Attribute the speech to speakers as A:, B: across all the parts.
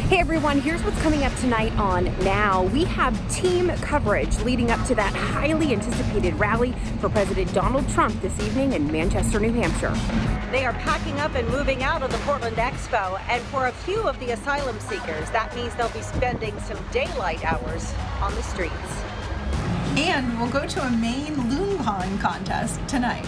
A: Hey everyone, here's what's coming up tonight on Now. We have team coverage leading up to that highly anticipated rally for President Donald Trump this evening in Manchester, New Hampshire.
B: They are packing up and moving out of the Portland Expo, and for a few of the asylum seekers, that means they'll be spending some daylight hours on the streets.
C: And we'll go to a Maine loon pond contest tonight.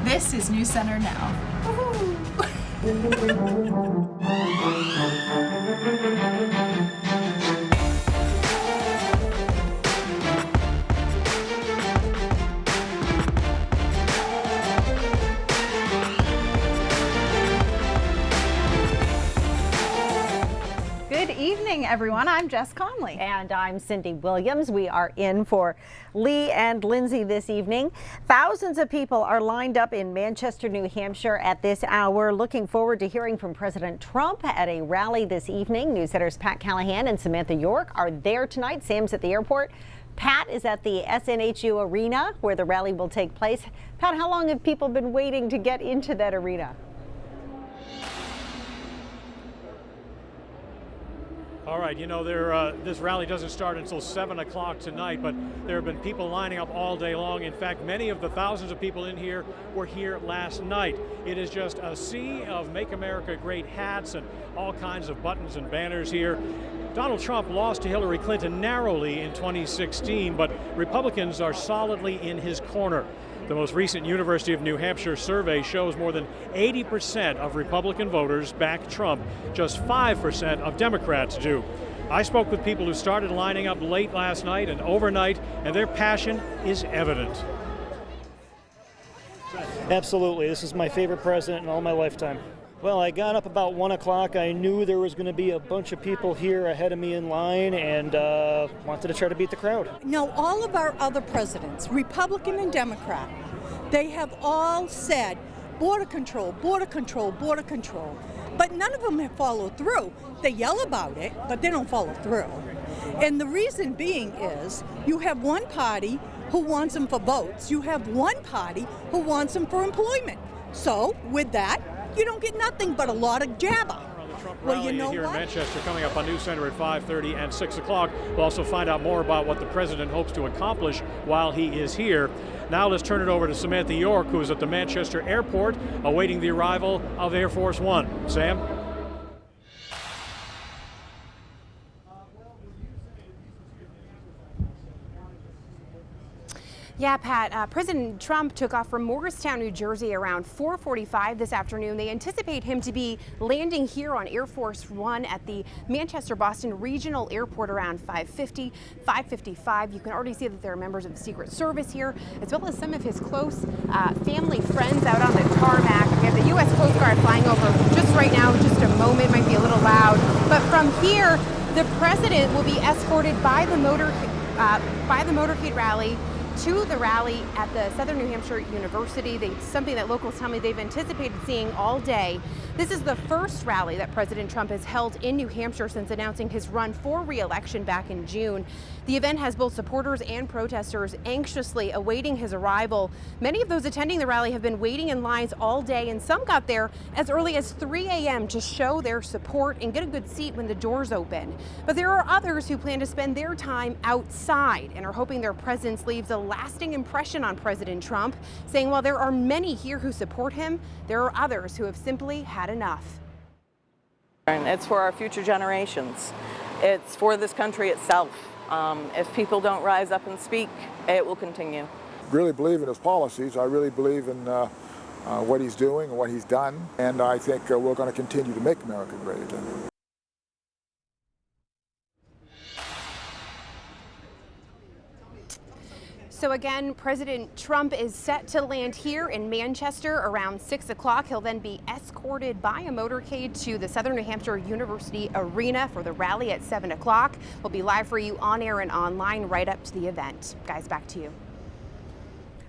C: This is News Center Now. Woo-hoo. Good evening, everyone. I'm Jess Conley.
B: And I'm Cindy Williams. We are in for Lee and Lindsay this evening. Thousands of people are lined up in Manchester, New Hampshire at this hour. Looking forward to hearing from President Trump at a rally this evening. News Center's Pat Callahan and Samantha York are there tonight. Sam's at the airport. Pat is at the SNHU Arena where the rally will take place. Pat, how long have people been waiting to get into that arena?
D: All right, you know, this rally doesn't start until 7 o'clock tonight, but there have been people lining up all day long. In fact, many of the thousands of people in here were here last night. It is just a sea of Make America Great hats and all kinds of buttons and banners here. Donald Trump lost to Hillary Clinton narrowly in 2016, but Republicans are solidly in his corner. The most recent University of New Hampshire survey shows more than 80% of Republican voters back Trump. Just 5% of Democrats do. I spoke with people who started lining up late last night and overnight, and their passion is evident.
E: Absolutely. This is my favorite president in all my lifetime. Well, I got up about 1 o'clock. I knew there was going to be a bunch of people here ahead of me in line and wanted to try to beat the crowd.
F: No, all of our other presidents, Republican and Democrat, they have all said border control, border control, border control. But none of them have followed through. They yell about it, but they don't follow through. And the reason being is you have one party who wants them for votes. You have one party who wants them for employment. So with that, you don't get nothing but a lot of jabber.
D: Well, you know here in Manchester coming up on News Center at 5:30 and 6 o'clock. We'll also find out more about what the president hopes to accomplish while he is here. Now let's turn it over to Samantha York, who is at the Manchester airport awaiting the arrival of Air Force One. Sam?
A: Yeah, Pat, President Trump took off from Morristown, New Jersey around 4:45 this afternoon. They anticipate him to be landing here on Air Force One at the Manchester-Boston Regional Airport around 5:50, 5:55. You can already see that there are members of the Secret Service here, as well as some of his close family friends out on the tarmac. We have the U.S. Coast Guard flying over just right now. Just a moment, might be a little loud. But from here, the president will be escorted by the motorcade rally to the rally at the Southern New Hampshire University. Something that locals tell me they've anticipated seeing all day. This is the first rally that President Trump has held in New Hampshire since announcing his run for re-election back in June. The event has both supporters and protesters anxiously awaiting his arrival. Many of those attending the rally have been waiting in lines all day, and some got there as early as 3 a.m. to show their support and get a good seat when the doors open. But there are others who plan to spend their time outside and are hoping their presence leaves a lasting impression on President Trump, saying while there are many here who support him, there are others who have simply had enough.
G: It's for our future generations. It's for this country itself. If people don't rise up and speak, it will continue.
H: Really believe in his policies. I really believe in what he's doing and what he's done. And I think we're going to continue to make America great again.
A: So again, President Trump is set to land here in Manchester around 6 o'clock. He'll then be escorted by a motorcade to the Southern New Hampshire University Arena for the rally at 7 o'clock. We'll be live for you on air and online right up to the event. Guys, back to you.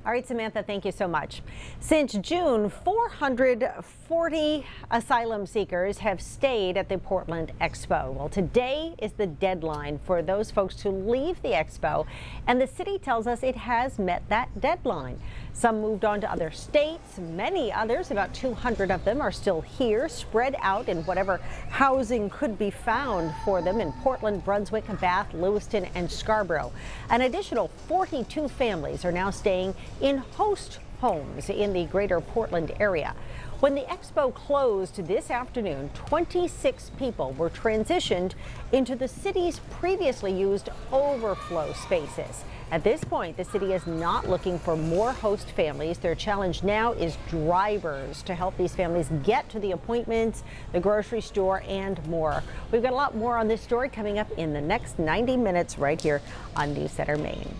B: All right, Samantha, thank you so much. Since June, 440 asylum seekers have stayed at the Portland Expo. Well, today is the deadline for those folks to leave the Expo, and the city tells us it has met that deadline. Some moved on to other states. Many others, about 200 of them, are still here, spread out in whatever housing could be found for them in Portland, Brunswick, Bath, Lewiston, and Scarborough. An additional 42 families are now staying in host homes in the greater Portland area. When the expo closed this afternoon, 26 people were transitioned into the city's previously used overflow spaces. At this point, the city is not looking for more host families. Their challenge now is drivers to help these families get to the appointments, the grocery store, and more. We've got a lot more on this story coming up in the next 90 minutes right here on News Center Maine.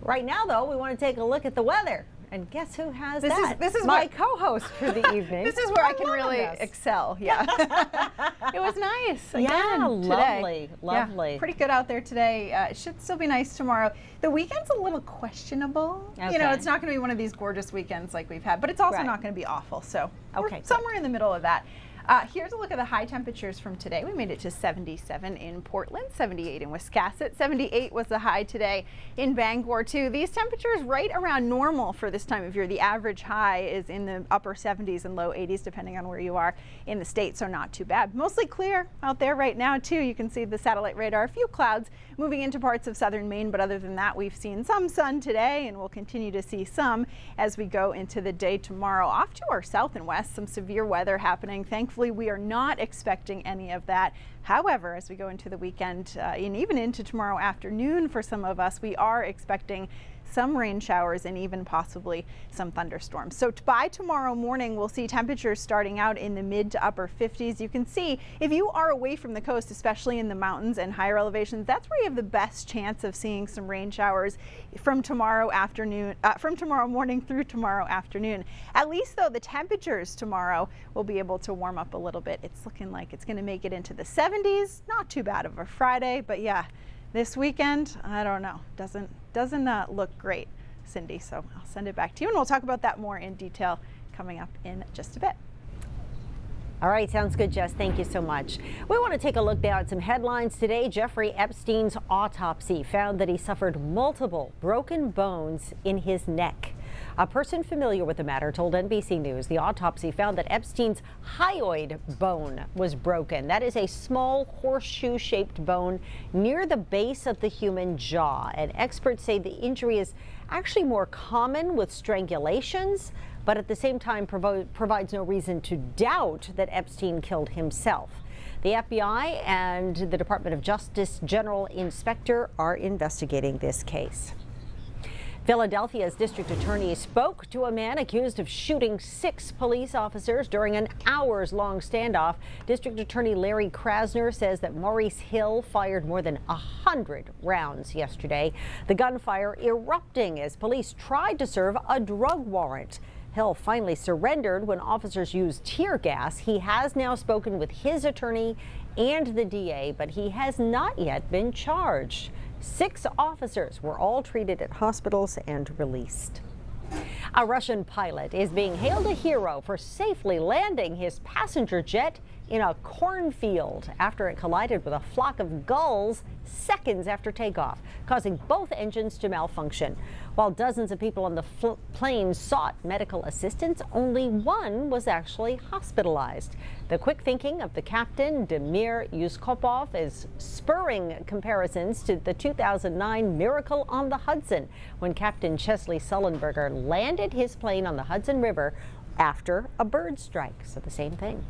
B: Right now, though, we want to take a look at the weather. And guess who has that?
C: This is
B: my co-host for the evening.
C: This is where I can really excel. Yeah. It was nice.
B: Yeah,
C: today.
B: Lovely.
C: Yeah, pretty good out there today. It should still be nice tomorrow. The weekend's a little questionable.
B: Okay.
C: You know, it's not going to be one of these gorgeous weekends like we've had, but it's also not going to be awful. So we're somewhere in the middle of that. Here's a look at the high temperatures from today. We made it to 77 in Portland, 78 in Wiscasset, 78 was the high today in Bangor too. These temperatures right around normal for this time of year. The average high is in the upper 70s and low 80s depending on where you are in the state, so not too bad. Mostly clear out there right now too. You can see the satellite radar, a few clouds moving into parts of southern Maine, but other than that, we've seen some sun today and we'll continue to see some as we go into the day tomorrow. Off to our south and west, some severe weather happening. Thankfully, we are not expecting any of that. However, as we go into the weekend and even into tomorrow afternoon for some of us, we are expecting some rain showers and even possibly some thunderstorms. So by tomorrow morning, we'll see temperatures starting out in the mid to upper 50s. You can see if you are away from the coast, especially in the mountains and higher elevations, that's where you have the best chance of seeing some rain showers from tomorrow afternoon, from tomorrow morning through tomorrow afternoon. At least though, the temperatures tomorrow will be able to warm up a little bit. It's looking like it's going to make it into the 70s. Not too bad of a Friday, but yeah, this weekend, I don't know, doesn't look great, Cindy. So I'll send it back to you and we'll talk about that more in detail coming up in just a bit.
B: All right, sounds good, Jess. Thank you so much. We want to take a look now at some headlines today. Jeffrey Epstein's autopsy found that he suffered multiple broken bones in his neck. A person familiar with the matter told NBC News the autopsy found that Epstein's hyoid bone was broken. That is a small horseshoe-shaped bone near the base of the human jaw. And experts say the injury is actually more common with strangulations, but at the same time provides no reason to doubt that Epstein killed himself. The FBI and the Department of Justice General Inspector are investigating this case. Philadelphia's district attorney spoke to a man accused of shooting 6 police officers during an hours-long standoff. District Attorney Larry Krasner says that Maurice Hill fired more than 100 rounds yesterday. The gunfire erupting as police tried to serve a drug warrant. Hill finally surrendered when officers used tear gas. He has now spoken with his attorney and the DA, but he has not yet been charged. 6 officers were all treated at hospitals and released. A Russian pilot is being hailed a hero for safely landing his passenger jet in a cornfield after it collided with a flock of gulls seconds after takeoff, causing both engines to malfunction. While dozens of people on the plane sought medical assistance, only one was actually hospitalized. The quick thinking of the captain, Damir Yuskopov, is spurring comparisons to the 2009 Miracle on the Hudson, when Captain Chesley Sullenberger landed his plane on the Hudson River after a bird strike. So the same thing.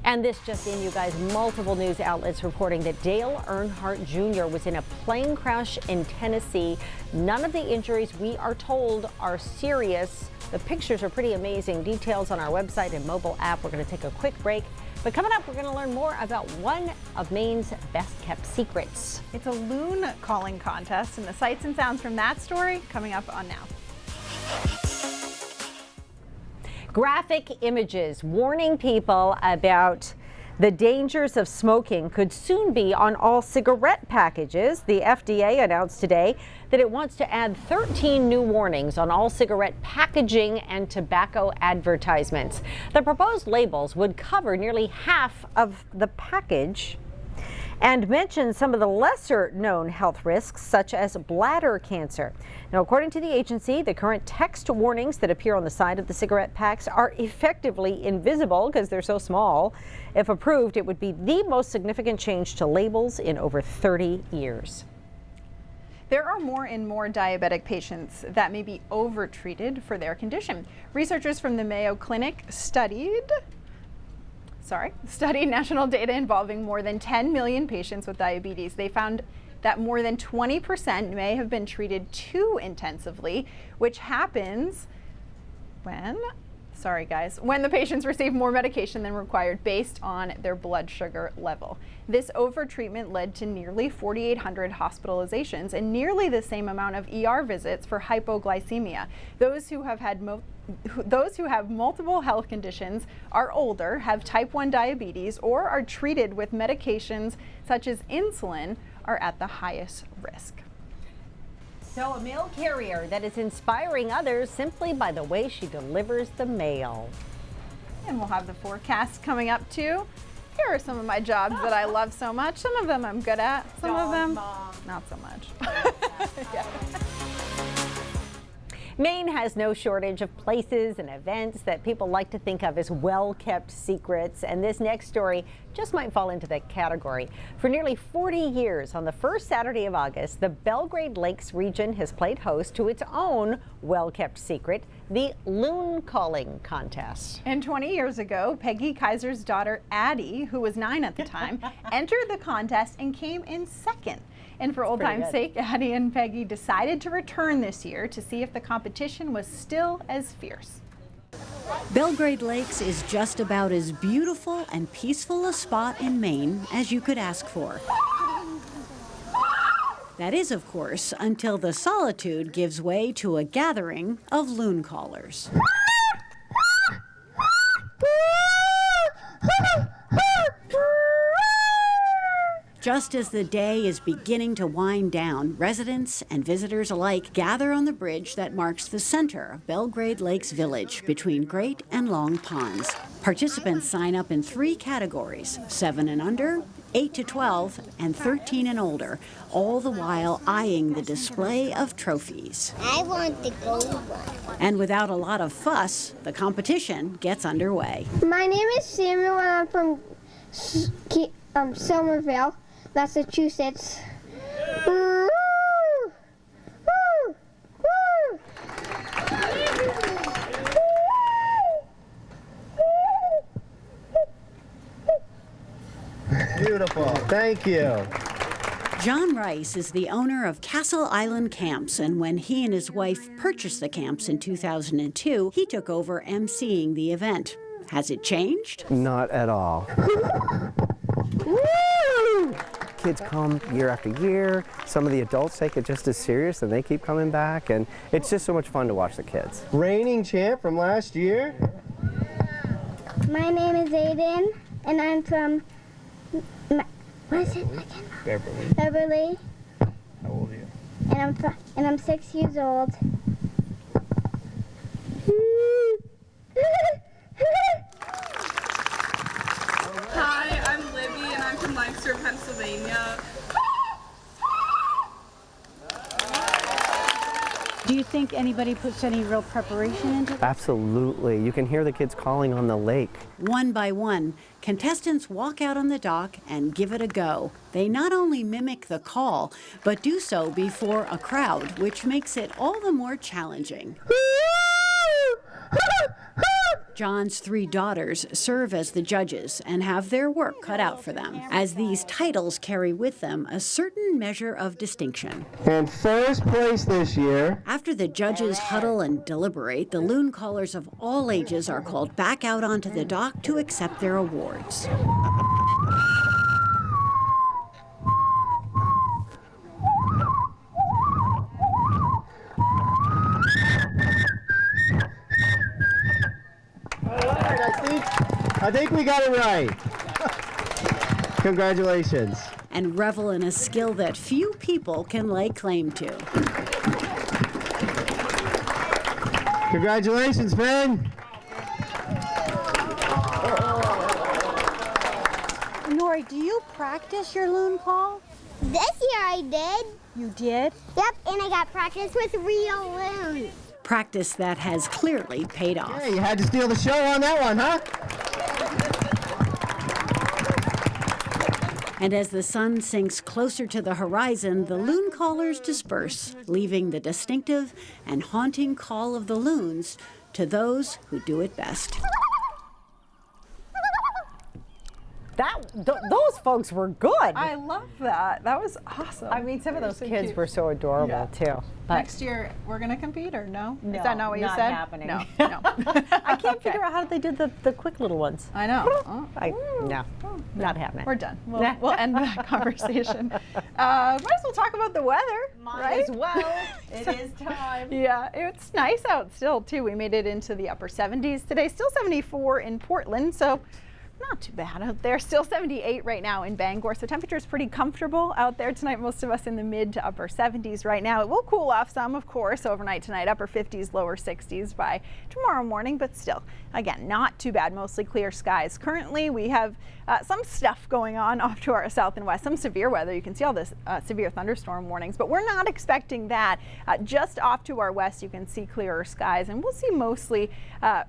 B: And this just in, you guys, multiple news outlets reporting that Dale Earnhardt Jr. was in a plane crash in Tennessee. None of the injuries, we are told, are serious. The pictures are pretty amazing. Details on our website and mobile app. We're going to take a quick break. But coming up, we're going to learn more about one of Maine's best-kept secrets.
C: It's a loon calling contest, and the sights and sounds from that story coming up on Now.
B: Graphic images warning people about The dangers of smoking could soon be on all cigarette packages. The FDA announced today that it wants to add 13 new warnings on all cigarette packaging and tobacco advertisements. The proposed labels would cover nearly half of the package and mention some of the lesser known health risks, such as bladder cancer. Now, according to the agency, the current text warnings that appear on the side of the cigarette packs are effectively invisible because they're so small. If approved, it would be the most significant change to labels in over 30 years.
C: There are more and more diabetic patients that may be overtreated for their condition. Researchers from the Mayo Clinic studied national data involving more than 10 million patients with diabetes. They found that more than 20% may have been treated too intensively, which happens when the patients receive more medication than required based on their blood sugar level. This overtreatment led to nearly 4,800 hospitalizations and nearly the same amount of ER visits for hypoglycemia. Those who have multiple health conditions, are older, have type 1 diabetes, or are treated with medications such as insulin are at the highest risk.
B: So a mail carrier that is inspiring others simply by the way she delivers the mail.
C: And we'll have the forecast coming up too. Here are some of my jobs that I love so much. Some of them I'm good at, some of them not so much. Yeah.
B: Maine has no shortage of places and events that people like to think of as well-kept secrets, and this next story just might fall into that category. For nearly 40 years, on the first Saturday of August, the Belgrade Lakes region has played host to its own well-kept secret, the loon calling contest.
C: And 20 years ago, Peggy Kaiser's daughter, Addie, who was 9 at the time, entered the contest and came in second. And for old time's sake, Addie and Peggy decided to return this year to see if the competition was still as fierce.
I: Belgrade Lakes is just about as beautiful and peaceful a spot in Maine as you could ask for. That is, of course, until the solitude gives way to a gathering of loon callers. Just as the day is beginning to wind down, residents and visitors alike gather on the bridge that marks the center of Belgrade Lakes Village between Great and Long Ponds. Participants sign up in 3 categories: 7 and under, 8 to 12, and 13 and older, all the while eyeing the display of trophies.
J: I want the gold one.
I: And without a lot of fuss, the competition gets underway.
J: My name is Samuel and I'm from Somerville, Massachusetts. Woo! Woo! Woo!
K: Beautiful. Thank you.
I: John Rice is the owner of Castle Island Camps, and when he and his wife purchased the camps in 2002, he took over emceeing the event. Has it changed?
K: Not at all. Kids come year after year. Some of the adults take it just as serious and they keep coming back, and it's just so much fun to watch the kids. Reigning champ from last year.
J: My name is Aiden and I'm from what is it again?
K: Beverly.
J: Beverly.
K: How old are you?
J: And I'm 6 years old.
L: Hi, I'm Libby and I'm from Lancaster, Pennsylvania.
I: Do you think anybody puts any real preparation into it?
K: Absolutely. You can hear the kids calling on the lake.
I: One by one, contestants walk out on the dock and give it a go. They not only mimic the call, but do so before a crowd, which makes it all the more challenging. John's 3 daughters serve as the judges and have their work cut out for them, as these titles carry with them a certain measure of distinction.
K: And first place this year.
I: After the judges huddle and deliberate, the loon callers of all ages are called back out onto the dock to accept their awards.
K: I think we got it right. Congratulations.
I: And revel in a skill that few people can lay claim to.
K: Congratulations, Finn.
B: Nori, do you practice your loon call?
J: This year I did.
B: You did?
J: Yep, and I got practice with real loons.
I: Practice that has clearly paid off.
K: Hey, you had to steal the show on that one, huh?
I: And as the sun sinks closer to the horizon, the loon callers disperse, leaving the distinctive and haunting call of the loons to those who do it best.
B: Those folks were good.
C: I love that. That was awesome.
B: I mean, some of those
C: so
B: kids
C: cute.
B: were so adorable, too. But
C: Next year, we're going to compete, or no?
B: no,
C: Is that not what you said?
B: happening.
C: No, no.
B: I can't figure out how they did the quick little ones.
C: I know.
B: No, not happening.
C: We're done. We'll end that conversation. Might as well talk about the weather, right?
B: Might as well. It is time.
C: Yeah, it's nice out still, too. We made it into the upper 70s today. Still 74 in Portland, so not too bad out there. Still 78 right now in Bangor, so temperature is pretty comfortable out there tonight. Most of us in the mid to upper 70s right now. It will cool off some, of course, overnight tonight. Upper 50s, lower 60s by tomorrow morning, but still, again, not too bad. Mostly clear skies. Currently, we have some stuff going on off to our south and west. Some severe weather. You can see all this severe thunderstorm warnings, but we're not expecting that. Just off to our west, you can see clearer skies, and we'll see mostly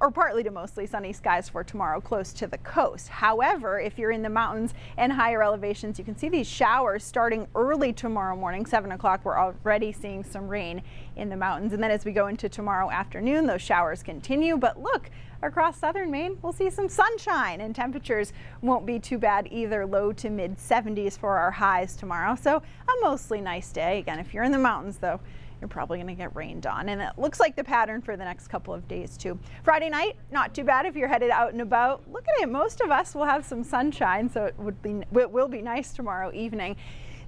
C: or partly to mostly sunny skies for tomorrow close to the coast. However, if you're in the mountains and higher elevations, you can see these showers starting early tomorrow morning, 7 o'clock. We're already seeing some rain in the mountains. And then as we go into tomorrow afternoon, those showers continue. But look, across southern Maine, we'll see some sunshine, and temperatures won't be too bad either. Low to mid 70s for our highs tomorrow. So a mostly nice day. Again, if you're in the mountains, though, you're probably going to get rained on, and it looks like the pattern for the next couple of days too. Friday night, not too bad if you're headed out and about. Look at it, most of us will have some sunshine, so it will be nice tomorrow evening.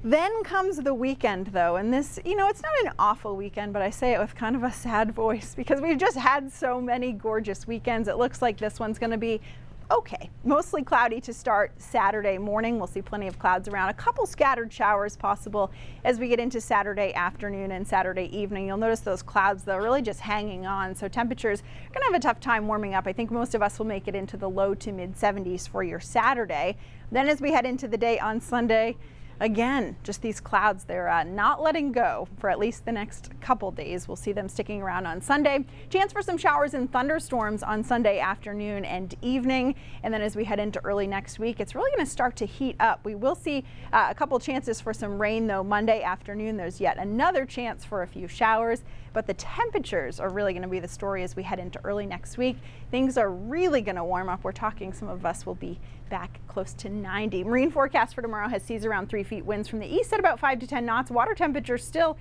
C: Then comes the weekend, though, and this, it's not an awful weekend, but I say it with kind of a sad voice because we've just had so many gorgeous weekends. It looks like this one's going to be okay. Mostly cloudy to start Saturday morning. We'll see plenty of clouds around. A couple scattered showers possible as we get into Saturday afternoon and Saturday evening. You'll notice those clouds, though, really just hanging on. So temperatures are going to have a tough time warming up. I think most of us will make it into the low to mid 70s for your Saturday. Then as we head into the day on Sunday, again, just these clouds, they're not letting go for at least the next couple days. We'll see them sticking around on Sunday. Chance for some showers and thunderstorms on Sunday afternoon and evening. And then as we head into early next week, it's really going to start to heat up. We will see a couple chances for some rain, though. Monday afternoon, there's yet another chance for a few showers. But the temperatures are really going to be the story as we head into early next week. Things are really going to warm up. We're talking some of us will be back close to 90. Marine forecast for tomorrow has seas around 3 feet, winds from the east at about 5 to 10 knots. Water temperature still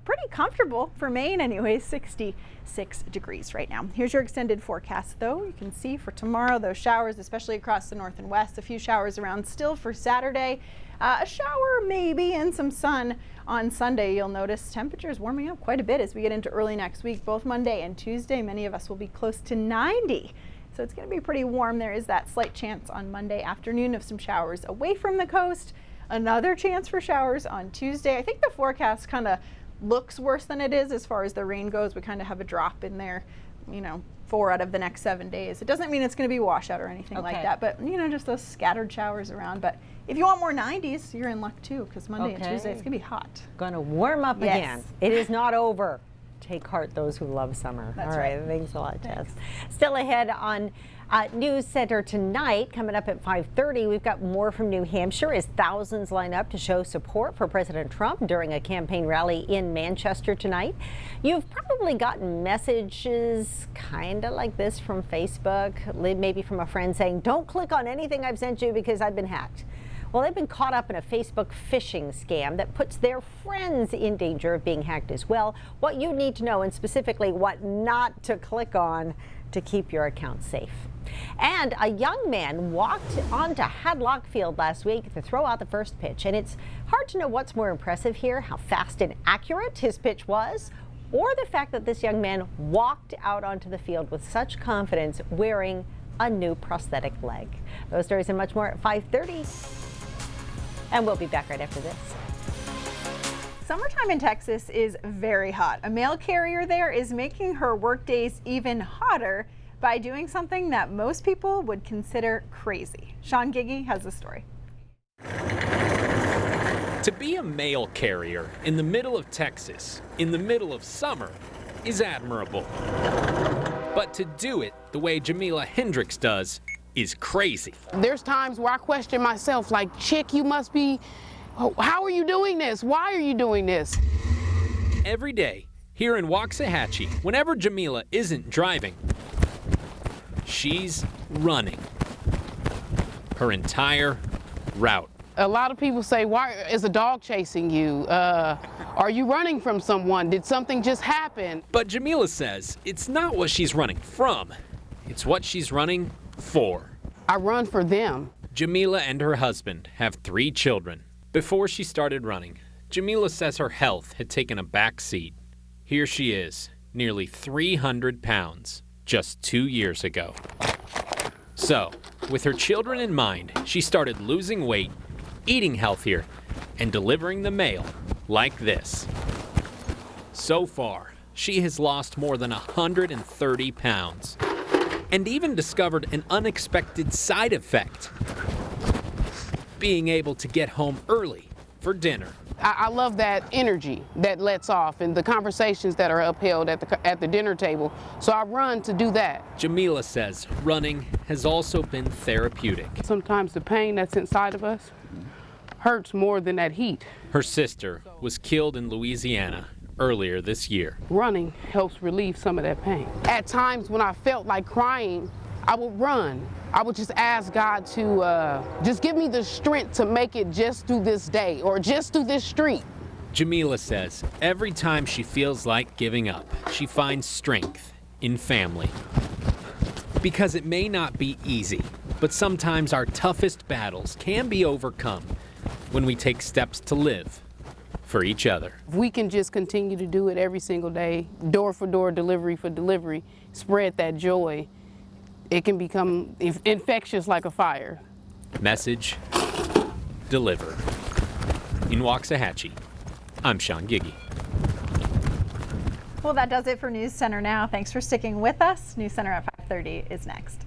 C: pretty comfortable for Maine anyway, 66 degrees right now. Here's your extended forecast, though. You can see for tomorrow those showers, especially across the north and west. A few showers around still for Saturday. A shower maybe and some sun on Sunday. You'll notice temperatures warming up quite a bit as we get into early next week. Both Monday and Tuesday, many of us will be close to 90. So it's going to be pretty warm. There is that slight chance on Monday afternoon of some showers away from the coast. Another chance for showers on Tuesday. I think the forecast kind of looks worse than it is as far as the rain goes. We kind of have a drop in there, 4 out of the next 7 days. It doesn't mean it's going to be washout or anything like that, but just those scattered showers around. But if you want more 90s, you're in luck too, because Monday and Tuesday it's going to be hot.
B: Going to warm up again. It is not over. Take heart, those who love summer.
C: That's
B: all right. Thanks a lot, Jess. Still ahead on News Center tonight, coming up at 5:30, we've got more from New Hampshire as thousands line up to show support for President Trump during a campaign rally in Manchester tonight. You've probably gotten messages kind of like this from Facebook, maybe from a friend saying, don't click on anything I've sent you because I've been hacked. Well, they've been caught up in a Facebook phishing scam that puts their friends in danger of being hacked as well. What you need to know, and specifically what not to click on to keep your account safe. And a young man walked onto Hadlock Field last week to throw out the first pitch. And it's hard to know what's more impressive here, how fast and accurate his pitch was, or the fact that this young man walked out onto the field with such confidence wearing a new prosthetic leg. Those stories and much more at 5:30. And we'll be back right after this.
C: Summertime in Texas is very hot. A mail carrier there is making her workdays even hotter by doing something that most people would consider crazy. Sean Giggy has the story.
M: To be a mail carrier in the middle of Texas, in the middle of summer, is admirable. But to do it the way Jamila Hendricks does is crazy.
N: There's times where I question myself, like, chick, you must be, how are you doing this? Why are you doing this?
M: Every day, here in Waxahachie, whenever Jamila isn't driving, she's running her entire route.
N: A lot of people say, why is a dog chasing you? Are you running from someone? Did something just happen?
M: But Jamila says it's not what she's running from, it's what she's running for.
N: I run for them.
M: Jamila and her husband have 3 children. Before she started running, Jamila says her health had taken a back seat. Here she is, nearly 300 pounds, just 2 years ago. So, with her children in mind, she started losing weight, eating healthier, and delivering the mail like this. So far, she has lost more than 130 pounds and even discovered an unexpected side effect: being able to get home early for dinner.
N: I love that energy that lets off and the conversations that are upheld at the dinner table. So I run to do that.
M: Jamila says running has also been therapeutic.
N: Sometimes the pain that's inside of us hurts more than that heat.
M: Her sister was killed in Louisiana earlier this year.
N: Running helps relieve some of that pain. At times when I felt like crying, I would run. I would just ask God to just give me the strength to make it just through this day or just through this street.
M: Jamila says every time she feels like giving up, she finds strength in family. Because it may not be easy, but sometimes our toughest battles can be overcome when we take steps to live for each other.
N: If we can just continue to do it every single day, door for door, delivery for delivery, spread that joy, it can become infectious like a fire.
M: Message, deliver. In Waxahachie, I'm Sean Giggy.
C: Well, that does it for News Center Now. Thanks for sticking with us. News Center at 5:30 is next.